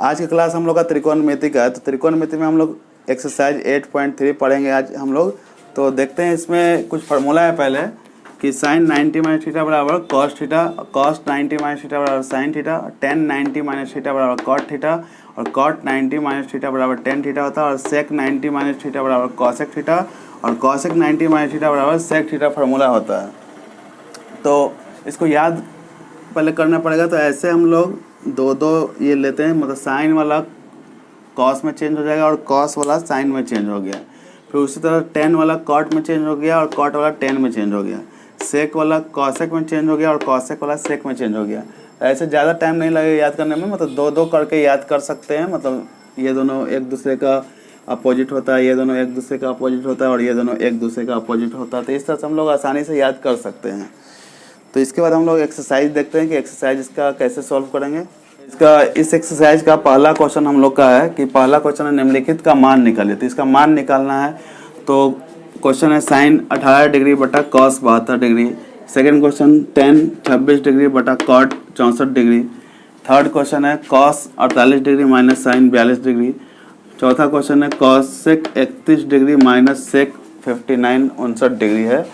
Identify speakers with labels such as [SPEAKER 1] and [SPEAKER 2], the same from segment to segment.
[SPEAKER 1] आज की क्लास हम लोग का त्रिकोणमिति का है। तो त्रिकोणमिति में हम लोग एक्सरसाइज 8.3 पढ़ेंगे आज हम लोग। तो देखते हैं इसमें कुछ फार्मूला है पहले कि साइन 90 माइनस थीटा बराबर cos theta, cos 90 minus theta बराबर sine theta, tan 90 minus theta बराबर कॉट थीटा और कॉट 90 माइनस थीटा बराबर टेन थीटा होता है और सेक 90 माइनस थीटा बराबर कॉसेक थीटा और कॉसेक 90 माइनस थीटा बराबर सेक थीटा फार्मूला होता है। तो इसको याद पहले करना पड़ेगा। तो ऐसे हम लोग दो ये लेते हैं, मतलब साइन वाला कॉस में चेंज हो जाएगा और कॉस वाला साइन में चेंज हो गया। फिर उसी तरह टेन वाला कॉट में चेंज हो गया और कॉट वाला टेन में चेंज हो गया। सेक वाला कॉसेक में चेंज हो गया और कॉसेक वाला सेक में चेंज हो गया। ऐसे ज़्यादा टाइम नहीं लगेगा याद करने में, मतलब दो दो करके याद कर सकते हैं। मतलब ये दोनों एक दूसरे का अपोजिट होता है, ये दोनों एक दूसरे का अपोजिट होता है और ये दोनों एक दूसरे का अपोजिट होता है। तो इस तरह से हम लोग आसानी से याद कर सकते हैं। तो इसके बाद हम लोग एक्सरसाइज देखते हैं कि एक्सरसाइज इसका कैसे सॉल्व करेंगे। इस एक्सरसाइज का पहला क्वेश्चन हम लोग का है कि पहला क्वेश्चन है निम्नलिखित का मान निकालिए। तो इसका मान निकालना है। तो क्वेश्चन है साइन 18 डिग्री बटा cos 72 degree. Second question tan 26 degree बटा कॉट 64 डिग्री। थर्ड क्वेश्चन है cos 48 degree minus sine 42 degree. चौथा क्वेश्चन है cosec 31 degree minus sec 59 degree है।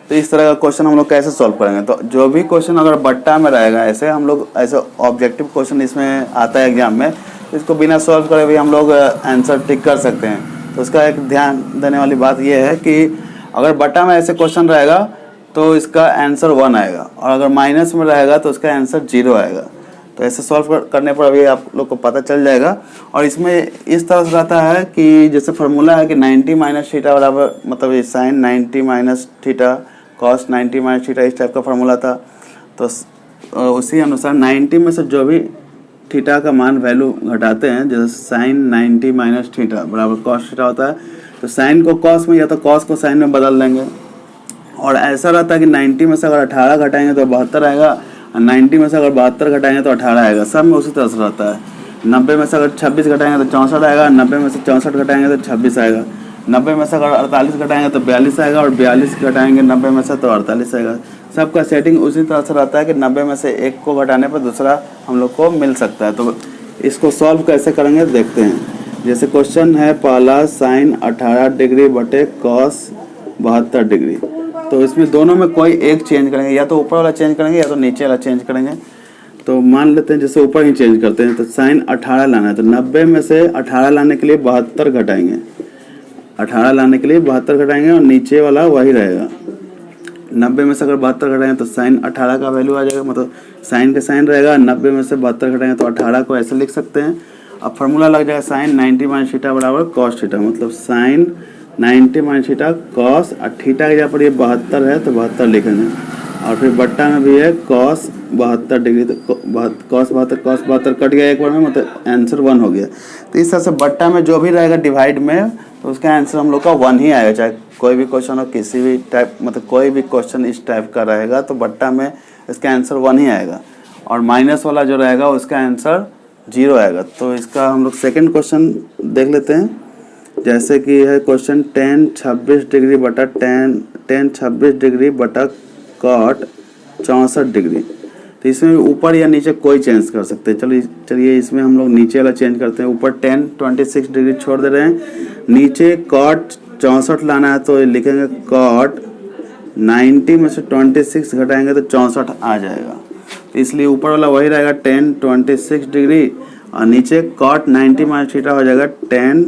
[SPEAKER 1] तो इस तरह का क्वेश्चन हम लोग कैसे सॉल्व करेंगे। तो जो भी क्वेश्चन अगर बट्टा में रहेगा, ऐसे हम लोग ऐसे ऑब्जेक्टिव क्वेश्चन इसमें आता है एग्जाम में, तो इसको बिना सॉल्व करे भी हम लोग आंसर टिक कर सकते हैं। तो उसका एक ध्यान देने वाली बात यह है कि अगर बट्टा में ऐसे क्वेश्चन रहेगा तो इसका आंसर 1 आएगा और अगर माइनस में रहेगा तो उसका आंसर 0 आएगा। तो ऐसे सॉल्व करने पर अभी आप लोग को पता चल जाएगा। और इसमें इस तरह से रहता है कि जैसे फार्मूला है कि 90 माइनस थीटा बराबर, मतलब ये sine 90 minus theta cos 90 minus theta, इस टाइप का फार्मूला था। तो उसी अनुसार 90 में से जो भी थीटा का मान वैल्यू घटाते हैं, जैसे साइन 90 माइनस थीटा बराबर कॉस थीटा होता है, तो साइन को कॉस में या तो कॉस को साइन में बदल देंगे। और ऐसा रहता है कि 90 में से अगर 18 घटाएंगे तो 72 आएगा और 90 में से अगर 72 घटाएंगे तो 18 आएगा। सब में उसी तरह से रहता है। 90 में से अगर 26 घटाएंगे तो 64 आएगा, 90 में से 64 घटाएंगे तो 26 आएगा, 90 में से अगर 48 घटाएंगे तो 42 आएगा और 42 घटाएंगे 90 में से तो 48 आएगा। सबका सेटिंग उसी तरह से रहता है कि 90 में से एक को घटाने पर दूसरा हम लोग को मिल सकता है। तो इसको सॉल्व कैसे करेंगे देखते हैं। जैसे क्वेश्चन है पहला साइन 18 डिग्री बटे कॉस 72 डिग्री। तो इसमें दोनों में कोई एक चेंज करेंगे, या तो ऊपर वाला चेंज करेंगे या तो नीचे वाला चेंज करेंगे। तो मान लेते हैं जैसे ऊपर ही चेंज करते हैं। तो साइन 18 लाना है तो 90 में से 18 लाने के लिए 72 घटाएंगे, 18 लाने के लिए 72 घटाएंगे और नीचे वाला वही रहेगा। 90 में से अगर 72 घटाएंगे तो साइन 18 का वैल्यू आ जाएगा, मतलब साइन का साइन रहेगा। 90 में से 72 घटाएंगे तो 18 को ऐसे लिख सकते हैं। अब फार्मूला लग जाएगा साइन 90 माइनस थीटा बराबर कॉस थीटा, मतलब साइन 90 माइनस थीटा कॉस, और थीटा के जहाँ पर ये 72 है तो 72 लिखेंगे और फिर बट्टा में भी है कॉस 72 डिग्री। तो कॉस 72 कट गया एक बार में, मतलब आंसर 1 हो गया। तो इस तरह से बट्टा में जो भी रहेगा डिवाइड में तो उसका आंसर हम लोग का 1 ही आएगा। चाहे कोई भी क्वेश्चन हो, किसी भी टाइप, मतलब कोई भी क्वेश्चन इस टाइप का रहेगा तो बट्टा में इसका आंसर 1 ही आएगा और माइनस वाला जो रहेगा उसका आंसर 0 आएगा। तो इसका हम लोग सेकेंड क्वेश्चन देख लेते हैं। जैसे कि है क्वेश्चन टेन 26 डिग्री बटा टेन 26 डिग्री बटा कॉट 64 डिग्री। तो इसमें ऊपर या नीचे कोई चेंज कर सकते हैं। चलिए इसमें हम लोग नीचे वाला चेंज करते हैं। ऊपर टेन 26 डिग्री छोड़ दे रहे हैं, नीचे कॉट 64 लाना है तो लिखेंगे कॉट 90 में से 26 घटाएंगे तो 64 आ जाएगा। तो इसलिए ऊपर वाला वही रहेगा 10 26 डिग्री और नीचे कॉट 90 माइनस थीटा हो जाएगा 10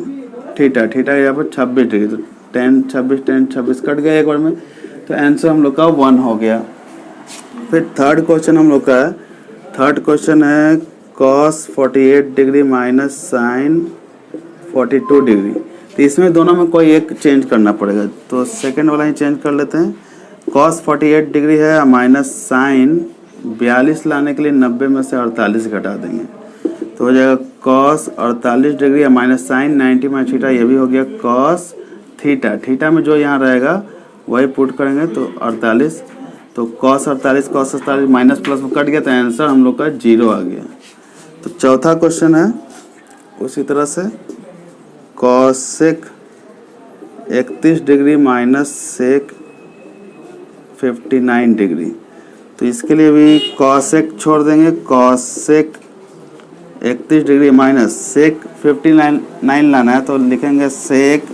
[SPEAKER 1] थीटा, थीटा यहाँ पर 26 डिग्री। तो 10 26 कट गया एक बार में, तो आंसर हम लोग का 1 हो गया। फिर थर्ड क्वेश्चन हम लोग का है। थर्ड क्वेश्चन है cos 48 degree minus sine 42 degree. तो इसमें दोनों में कोई एक चेंज करना पड़ेगा। तो सेकंड वाला ही चेंज कर लेते हैं। कॉस 48 डिग्री है माइनस साइन 42 लाने के लिए 90 में से 48 घटा देंगे तो हो जाएगा कॉस 48 डिग्री या माइनस साइन 90 माइनस थीटा, ये भी हो गया कॉस थीटा। थीटा में जो यहाँ रहेगा वही पुट करेंगे तो 48। तो कॉस 48 माइनस प्लस में कट गया तो आंसर हम लोग का 0 आ गया। तो चौथा क्वेश्चन है उसी तरह से cosec 31 degree minus sec 59 degree. तो इसके लिए भी कॉसेक छोड़ देंगे, कॉसेक 31 डिग्री माइनस सेक 59 लाना है, तो लिखेंगे सेक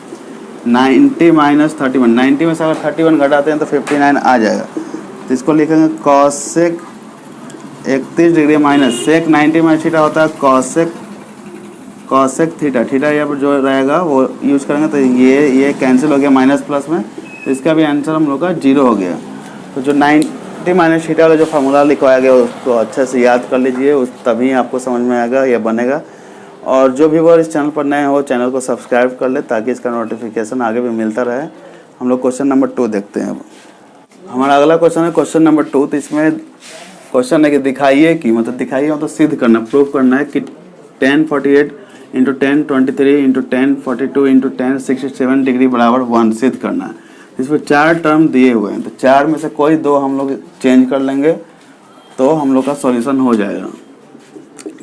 [SPEAKER 1] 90 माइनस 31। 90 में से अगर 31 घटाते हैं तो 59 आ जाएगा। तो इसको लिखेंगे cosec 31 degree minus sec 90 minus theta होता है कॉसेक थीटा। थीटा यहाँ पर जो रहेगा वो यूज करेंगे, तो ये कैंसिल हो गया माइनस प्लस में, तो इसका भी आंसर हम लोग का 0 हो गया। तो जो 90 माइनस थीटा वाला जो फार्मूला लिखवाया गया उसको अच्छे से याद कर लीजिए, उस तभी आपको समझ में आएगा, यह बनेगा। और जो भी वो इस चैनल पर नए हो चैनल को सब्सक्राइब कर ले ताकि इसका नोटिफिकेशन आगे भी मिलता रहे। हम लोग क्वेश्चन नंबर 2 देखते हैं। अब हमारा अगला क्वेश्चन है क्वेश्चन नंबर 2। तो इसमें क्वेश्चन है कि दिखाइए मतलब सिद्ध करना, प्रूव करना है कि 1048 इंटू 1023 इंटू 1042 इंटू 1067 डिग्री बराबर 1 सिद्ध करना है। इसमें 4 टर्म दिए हुए हैं, तो 4 में से कोई 2 हम लोग चेंज कर लेंगे तो हम लोग का सॉल्यूशन हो जाएगा।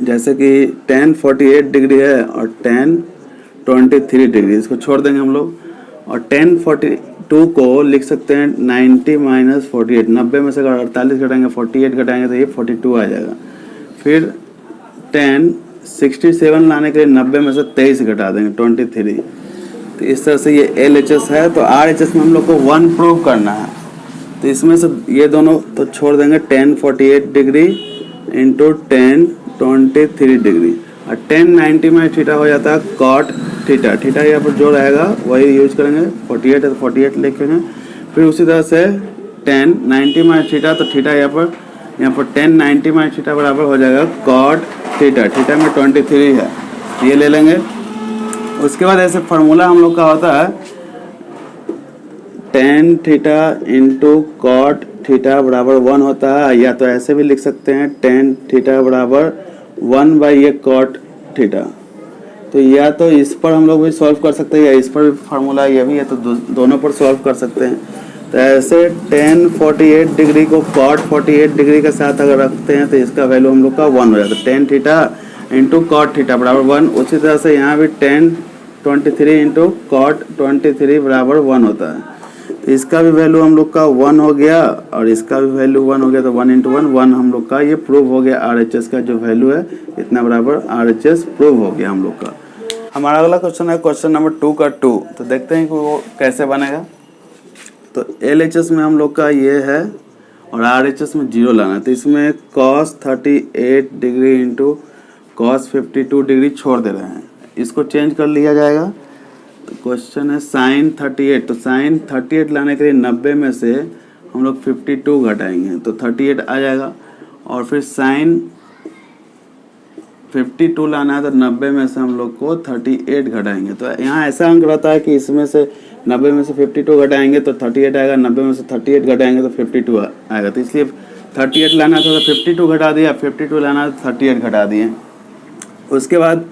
[SPEAKER 1] जैसे कि 1048 डिग्री है और 1023 डिग्री, इसको छोड़ देंगे हम लोग। और 1042 को लिख सकते हैं 90 माइनस 48। 90 में से अगर 48 घटाएंगे 48 घटाएंगे तो ये 42 आ जाएगा। फिर 1067 लाने के लिए 90 में से 23 घटा देंगे 23। तो इस तरह से ये LHS है। तो RHS में हम लोग को 1 प्रूव करना है, तो इसमें से ये दोनों तो छोड़ देंगे। 1048 डिग्री इंटू 1023 डिग्री और 1090 में थीटा हो जाता है कॉट थीटा। थीटा यहाँ पर जो रहेगा वही यूज करेंगे। 48 है तो 48 लिखेंगे। फिर उसी तरह से 1090 में थीटा, तो थीटा यहाँ पर 1090 में थीटा बराबर हो जाएगा कॉट थीटा। थीटा में 23 है, ये ले लेंगे। उसके बाद ऐसे फार्मूला हम लोग का होता है 10 थीटा इंटू कॉट थीटा बराबर 1 होता है, या तो ऐसे भी लिख सकते हैं 10 थीटा बराबर 1 बाई ये कॉट थीटा। तो या तो इस पर हम लोग भी सॉल्व कर सकते हैं या इस पर भी फार्मूला ये भी है, तो दोनों पर सॉल्व कर सकते हैं। तो ऐसे 1048 डिग्री को कॉट 48 डिग्री के साथ अगर रखते हैं तो इसका वैल्यू हम लोग का 1 हो जाता है। 10 थीटा इंटू कॉट थीटा बराबर 1। उसी तरह से यहाँ भी 1023 इंटू कॉट 23 बराबर 1 होता है। तो इसका भी वैल्यू हम लोग का 1 हो गया और इसका भी वैल्यू 1 हो गया। तो 1 इंटू 1 हम लोग का ये प्रूव हो गया। RHS का जो वैल्यू है इतना बराबर RHS प्रूव हो गया हम लोग का। हमारा अगला क्वेश्चन है क्वेश्चन नंबर 2 का 2। तो देखते हैं कि वो कैसे बनेगा। तो LHS में हम लोग का ये है और RHS में 0 लाना है। तो इसमें cos 38 degree into cos 52 degree छोड़ दे रहे हैं, इसको चेंज कर लिया जाएगा। तो क्वेश्चन है sin 38। तो sin 38 लाने के लिए 90 में से हम लोग 52 घटाएंगे तो 38 आ जाएगा। और फिर sin 52 लाना है तो 90 में से हम लोग को 38 घटाएंगे। तो यहाँ ऐसा अंक रहता है कि इसमें से 90 में से 52 घटाएंगे तो 38 आएगा, 90 में से 38 घटाएंगे तो 52 आएगा। तो इसलिए 38 लाना था तो 52 घटा दिया, 52 लाना था तो 38 घटा दिए। उसके बाद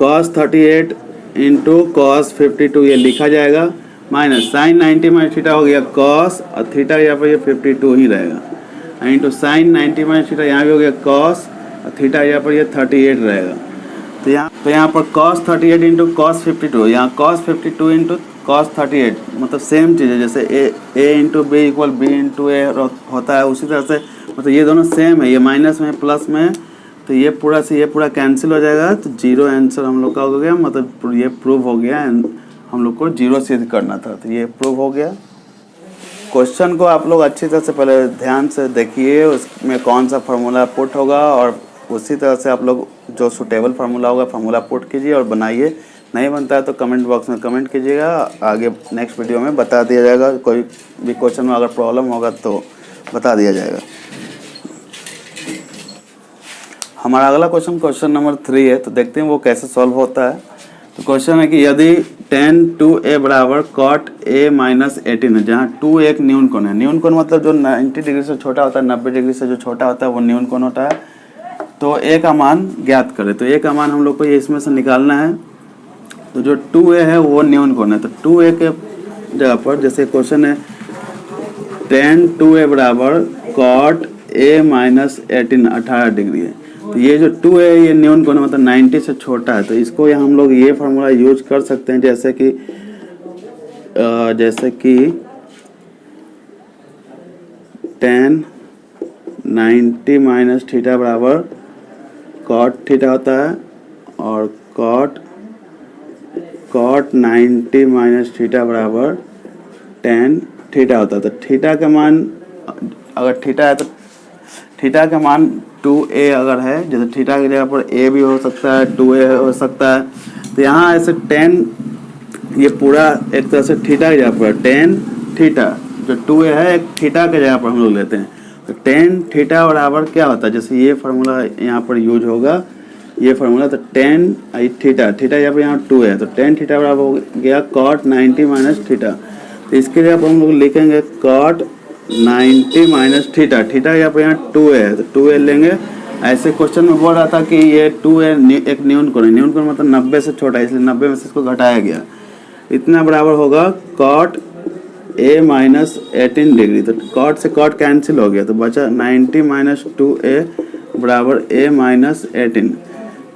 [SPEAKER 1] cos 38 इंटू cos 52 ये लिखा जाएगा, माइनस sin 90 माइनस थीटा हो गया cos और थीटा यहाँ पर ये 52 ही रहेगा, इंटू sin 90 माइनस थीटा यहाँ भी हो गया cos और थीटा यहाँ पर ये 38 रहेगा। तो यहाँ पर cos 38 इंटू cos 52, यहाँ cos 52 इंटू cos 38 मतलब सेम चीज़ है। जैसे a into B equal B into A होता है, उसी तरह से मतलब ये दोनों सेम है, ये माइनस में प्लस में, तो ये पूरा से ये पूरा कैंसिल हो जाएगा। तो 0 आंसर हम लोग का हो गया, मतलब ये प्रूव हो गया। हम लोग को 0 सिद्ध करना था, तो ये प्रूव हो गया। क्वेश्चन को आप लोग अच्छी तरह से पहले ध्यान से देखिए, उसमें कौन सा फार्मूला पुट होगा और उसी तरह से आप लोग जो सूटेबल फार्मूला होगा फार्मूला पुट कीजिए और बनाइए। नहीं बनता है तो कमेंट बॉक्स में कमेंट कीजिएगा, आगे नेक्स्ट वीडियो में बता दिया जाएगा। कोई भी क्वेश्चन में अगर प्रॉब्लम होगा तो बता दिया जाएगा। हमारा अगला क्वेश्चन नंबर 3 है। तो देखते हैं वो कैसे सॉल्व होता है। तो क्वेश्चन है कि यदि tan 2a बराबर cot a माइनस 18 है, जहाँ 2 एक न्यून कोण है। न्यून कोण मतलब जो 90 डिग्री से छोटा होता है, 90 डिग्री से जो छोटा होता है वो न्यून कोण होता है। तो a का मान ज्ञात करें। तो a का मान हम लोग को ये इसमें से निकालना है। तो जो 2a है वो न्यून कोण है। तो 2a के जगह पर जैसे क्वेश्चन है tan 2a बराबर cot a माइनस 18 डिग्री है। तो ये जो 2 है ये न्यून कोण मतलब 90 से छोटा है। तो इसको यहाँ हम लोग ये फार्मूला यूज कर सकते हैं, जैसे कि tan 90 माइनस थीटा बराबर कॉट थीटा होता है और कॉट 90 माइनस थीटा बराबर टेन थीटा होता है। तो थीटा का मान अगर थीटा है तो थीटा का मान 2a अगर है, जैसे थीटा की जगह पर a भी हो सकता है, 2a हो सकता है, तो यहाँ ऐसे 10 ये पूरा एक तरह से थीटा की जगह पर 10 थीटा, जो 2a है एक थीटा की जगह पर हम लोग लेते हैं। तो 10 थीटा बराबर क्या होता है, जैसे ये फार्मूला यहाँ पर यूज होगा, ये फार्मूला, तो 10 थीटा, थीटा यहाँ पर यहाँ 2 है, तो 10 थीटा बराबर हो गया कॉट 90 माइनस थीटा। तो इसके लिए हम लोग लिखेंगे कॉट 90 माइनस थीटा, थीटा यहाँ पर यहाँ 2 है, तो 2a लेंगे। ऐसे क्वेश्चन में बोल रहा था कि ये 2a एक न्यून कोण है, न्यून कोण मतलब 90 से छोटा है, इसलिए 90 में से इसको घटाया गया, इतना बराबर होगा कॉट a माइनस 18 डिग्री। तो कॉट से कॉट कैंसिल हो गया, तो बचा 90 माइनस 2a बराबर a माइनस 18।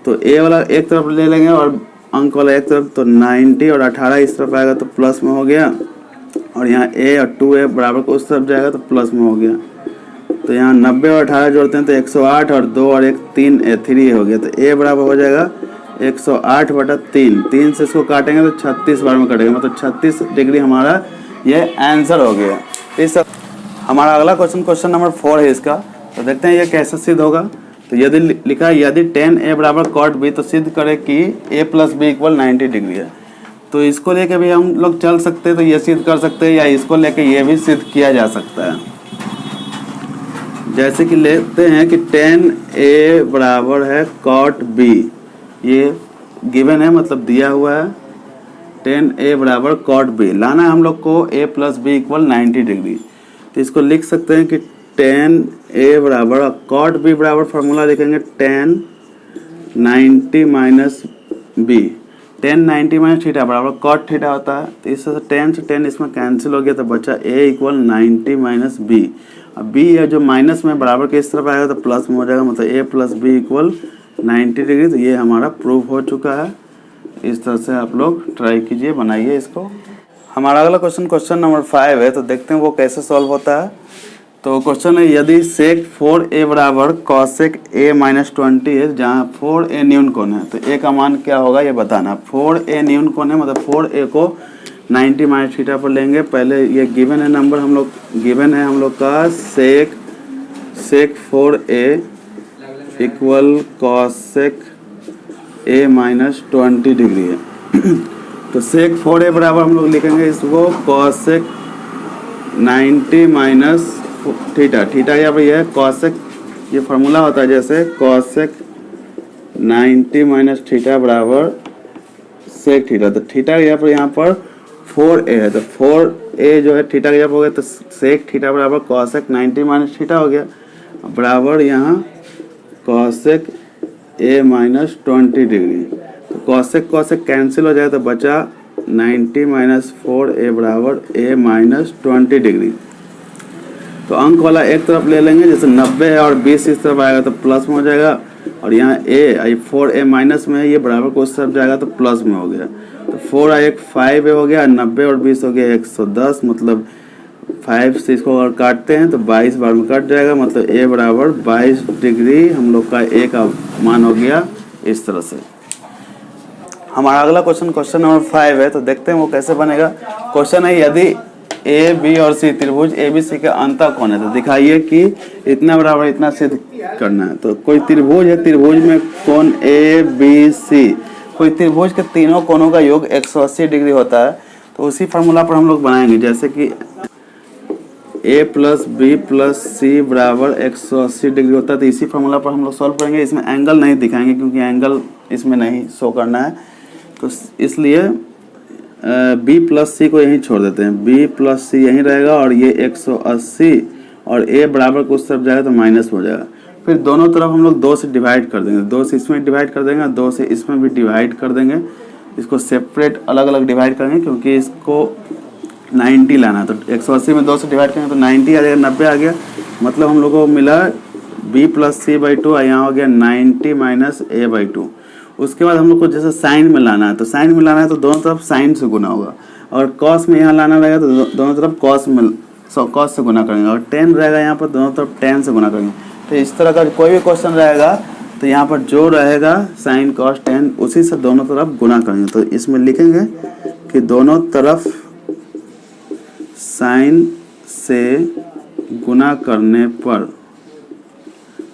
[SPEAKER 1] तो a वाला एक तरफ ले लेंगे और अंक वाला एक तरफ, तो 90 और 18 इस तरफ आएगा तो प्लस में हो गया, और यहाँ a और 2a बराबर को उस तरफ जाएगा तो प्लस में हो गया। तो यहाँ 90 और 18 जोड़ते हैं तो 108 और 2 और 1 3 हो गया, तो a बराबर हो जाएगा 108 बटा 3, 3 से इसको काटेंगे तो 36 बार में कटेगा, मतलब 36 डिग्री हमारा ये आंसर हो गया। इस हमारा अगला क्वेश्चन नंबर 4 है इसका। तो देखते हैं ये कैसे सिद्ध होगा। तो यदि लिखा है यदि 10a बराबर कॉट b, तो सिद्ध करें कि a plus B equal 90 degree है। तो इसको लेके भी हम लोग चल सकते हैं, तो ये सिद्ध कर सकते हैं, या इसको लेके ये भी सिद्ध किया जा सकता है। जैसे कि लेते हैं कि 10a बराबर है कॉट b, ये गिवन है मतलब दिया हुआ है, 10a बराबर कॉट b, लाना है हम लोग को a plus B equal 90 degree. तो इसको लिख सकते हैं कि 10a बराबर कॉट b बराबर फार्मूला लिखेंगे 10 90 माइनस b, 10 90 माइनस थीटा बराबर कॉट थीटा होता है। तो इससे 10 से 10 इसमें कैंसिल हो गया, तो बचा a इक्वल 90 माइनस b। अब b है जो माइनस में बराबर के इस तरफ आएगा तो प्लस में हो जाएगा, मतलब a plus B equal 90 degree. तो ये हमारा प्रूफ हो चुका है। इस तरह से आप लोग ट्राई कीजिए, बनाइए इसको। हमारा अगला क्वेश्चन नंबर 5 है। तो देखते हैं वो कैसे सॉल्व होता है। तो क्वेश्चन है यदि सेक 4a बराबर कॉसेक a माइनस 20 है, जहाँ 4a न्यून कोण है, तो a का मान क्या होगा ये बताना। 4a न्यून कोण है, मतलब 4a को 90 माइनस थीटा पर लेंगे। पहले ये गिवन है नंबर, हम लोग गिवन है हम लोग का सेक 4a equal cosec a minus 20 degree है। तो सेक 4a बराबर हम लोग लिखेंगे इसको कॉसेक 90 माइनस थीटा, थीटा यहाँ पर यह है कॉसेक, ये फार्मूला होता है जैसे कॉसेक 90 माइनस थीटा बराबर सेक थीटा। तो थीटा यहाँ पर 4a है, तो 4a जो है थीटा यहाँ पर हो गया, तो सेक थीटा बराबर कॉसेक 90 माइनस थीटा हो गया, बराबर यहाँ कॉसेक a माइनस 20 डिग्री। तो कॉसेक कैंसिल हो जाए, तो बचा 90 माइनस 4a बराबर a माइनस 20 डिग्री। तो अंक वाला एक तरफ ले लेंगे, जैसे 90 है और 20 इस तरफ आएगा तो प्लस में हो जाएगा, और यहाँ a 4a माइनस में है, ये बराबर को उस तरफ जाएगा तो प्लस में हो गया। तो 4 1 5 हो गया, 90 और 20 हो गया 110, मतलब 5 से इसको अगर काटते हैं तो 22 बार में कट जाएगा, मतलब a बराबर 22 डिग्री हम लोग का a का मान हो गया। इस तरह से हमारा अगला क्वेश्चन नंबर 5 है। तो देखते हैं वो कैसे बनेगा। क्वेश्चन है यदि ए बी और सी त्रिभुज ए बी सी का अंतर कोण है, तो दिखाइए कि इतना बराबर इतना सिद्ध करना है। तो कोई त्रिभुज है, त्रिभुज में कोण ए बी सी, कोई त्रिभुज के तीनों कोणों का योग 180 डिग्री होता है। तो उसी फार्मूला पर हम लोग बनाएंगे, जैसे कि a प्लस बी प्लस सी बराबर 180 डिग्री होता है। तो इसी फार्मूला पर हम लोग सॉल्व करेंगे। इसमें एंगल नहीं दिखाएंगे क्योंकि एंगल इसमें नहीं शो करना है, तो इसलिए b प्लस सी को यहीं छोड़ देते हैं, b प्लस सी यहीं रहेगा, और ये 180 और a बराबर को उस तरफ जाएगा तो माइनस हो जाएगा। फिर दोनों तरफ हम लोग 2 से डिवाइड कर देंगे, 2 से इसमें डिवाइड कर देंगे, 2 से इसमें भी डिवाइड कर देंगे। इसको सेपरेट अलग अलग डिवाइड करेंगे क्योंकि इसको 90 लाना है। तो 180 में 2 से डिवाइड करेंगे तो 90 आ जाएगा, 90 आ गया, मतलब हम लोग को मिला b प्लस सी बाई 2, यहाँ हो गया 90 माइनस a बाई 2। उसके बाद हम लोग को जैसे साइन में लाना है, तो साइन में लाना है तो दोनों तरफ साइन से गुना होगा, और कॉस में यहाँ लाना रहेगा तो दोनों तरफ कॉस से गुना करेंगे, और टेन रहेगा यहाँ पर दोनों तरफ टेन से गुना करेंगे। तो इस तरह का कोई भी क्वेश्चन रहेगा तो यहाँ पर जो रहेगा साइन कॉस टेन उसी से दोनों तरफ गुना करेंगे। तो इसमें लिखेंगे कि दोनों तरफ साइन से गुना करने पर,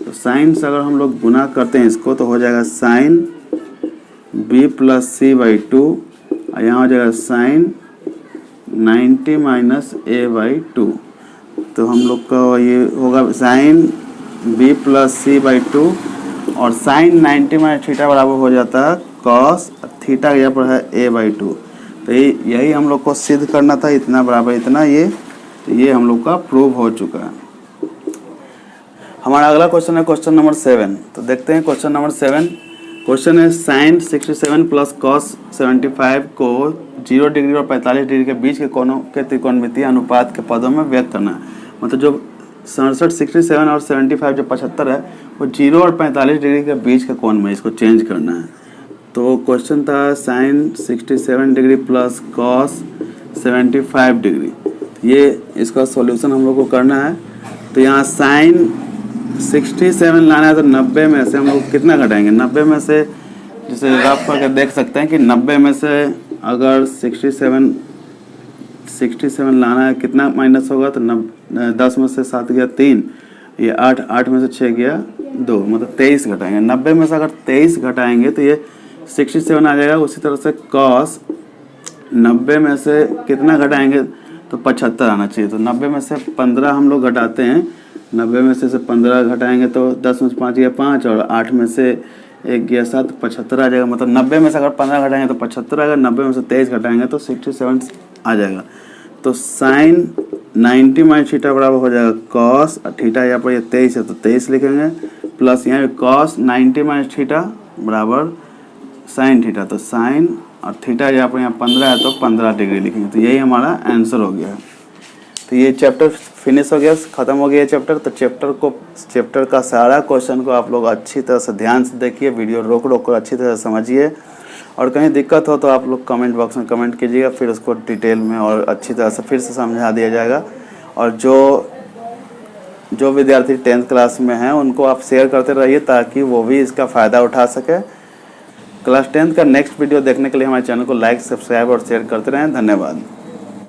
[SPEAKER 1] तो साइन से अगर हम लोग गुना करते हैं इसको तो हो जाएगा sine b plus C by 2 और यहाँ हो जाएगा साइन 90 माइनस a बाई 2। तो हम लोग का ये होगा sine b plus C by 2 और साइन 90 माइनस थीटा बराबर हो जाता है कॉस थीटा, यहाँ पर है a बाई 2। तो यही हम लोग को सिद्ध करना था, इतना बराबर इतना, ये हम लोग का प्रूव हो चुका है। हमारा अगला क्वेश्चन है क्वेश्चन नंबर 7। तो देखते हैं क्वेश्चन नंबर 7। क्वेश्चन है साइन 67 प्लस कॉस 75 को 0 डिग्री और 45 डिग्री के बीच के कोणों के त्रिकोणमितीय अनुपात के पदों में व्यक्त करना है। मतलब जो 67 और 75 जो 75 है वो 0 और 45 डिग्री के बीच के कोण में इसको चेंज करना है। तो क्वेश्चन था sine 67 degree plus cos 75 degree, ये इसका सॉल्यूशन हम लोग को करना है। तो यहाँ साइन 67 लाना है तो 90 में से हम लोग कितना घटाएंगे, 90 में से जैसे रफ करके देख सकते हैं कि 90 में से अगर 67 लाना है कितना माइनस होगा, तो 10 में से 7 गया 3, ये 8 में से 6 गया 2, मतलब 23 घटाएंगे। 90 में से अगर 23 घटाएंगे तो ये 67 आ जाएगा। उसी तरह से कॉस 90 में से कितना घटाएंगे तो 75 आना चाहिए। तो 90 में से 15 हम लोग घटाते हैं, 90 में से 15 घटाएंगे तो 10 में से 5 गया 5 और 8 में से 1 गया 7, 75 आ जाएगा। मतलब 90 में से अगर 15 घटाएंगे तो 75 आएगा, 90 में से 23 घटाएंगे तो 67 आ जाएगा। तो साइन 90 माइनस थीटा बराबर हो जाएगा कॉस, और थीटा यहाँ पर ये 23 है तो 23 लिखेंगे, प्लस यहाँ कॉस 90 माइनस थीटा बराबर साइन थीटा, तो साइन और थीटा यहाँ पर 15 है तो 15 डिग्री लिखेंगे। तो यही हमारा आंसर हो गया। तो ये चैप्टर फिनिश हो गया, ख़त्म हो गया ये चैप्टर। तो चैप्टर का सारा क्वेश्चन को आप लोग अच्छी तरह से ध्यान से देखिए, वीडियो रोक कर अच्छी तरह से समझिए, और कहीं दिक्कत हो तो आप लोग कमेंट बॉक्स में कमेंट कीजिएगा, फिर उसको डिटेल में और अच्छी तरह से फिर से समझा दिया जाएगा। और जो विद्यार्थी 10th क्लास में हैं उनको आप शेयर करते रहिए ताकि वो भी इसका फ़ायदा उठा सके। क्लास 10th का नेक्स्ट वीडियो देखने के लिए हमारे चैनल को लाइक, सब्सक्राइब और शेयर करते रहें। धन्यवाद।